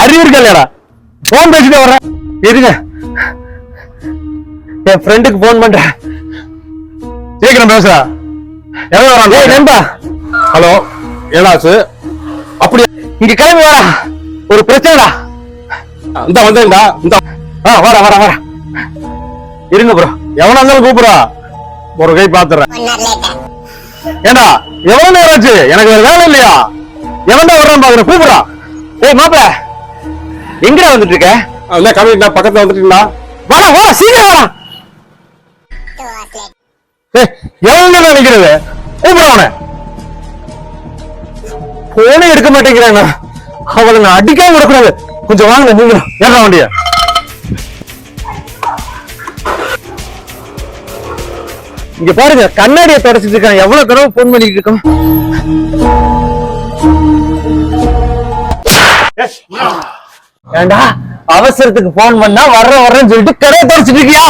அறிவு இருக்கா? போன் பேசிட்டு வர்றேன். இருங்க, என் ஃப்ரெண்டுக்கு போன் பண்றேன். கேக்குறேன், பேசுற. எவ்வளவு வரான்? நண்பா, ஹலோ, ஏனாச்சு? அப்படி இங்க கிளம்பி வரா, ஒரு பிரச்சனைடா. இந்த வந்தேன்டா. இந்த வர இருங்க ப்ரோ. எவனா இருந்தாலும் கூப்பிடா, ஒரு கை பாத்துறேன். ஏண்டா எவ்வளவு நேரம் ஆச்சு? எனக்கு வேற வேலை இல்லையா? எவன்டா வர்றான் பாக்குறேன், கூப்பிடா. மாப்பிள, எங்கடா வந்துட்டு இருக்க? கம்மிட்டா பக்கத்துல வந்துட்டீங்களா? வா சீக்கிரம் வா. எவங்க நினைக்கிறது? கூப்பிடா அவனை. போனே எடுக்க மாட்டேங்கிறாங்க. அவளை நான் அடிக்காம விடக்கூடாது. கொஞ்சம் வாங்க, நீங்க ஏறா வண்டிய. இங்க பாருங்க, கண்ணாடியை தொடச்சிட்டு இருக்கான். எவ்வளவு தடவை போன் பண்ணிட்டு இருக்கோம். ஏண்டா அவசரத்துக்கு போன் பண்ணா வர்றேன்னு சொல்லிட்டு கடையை தொடச்சிட்டு இருக்கியா?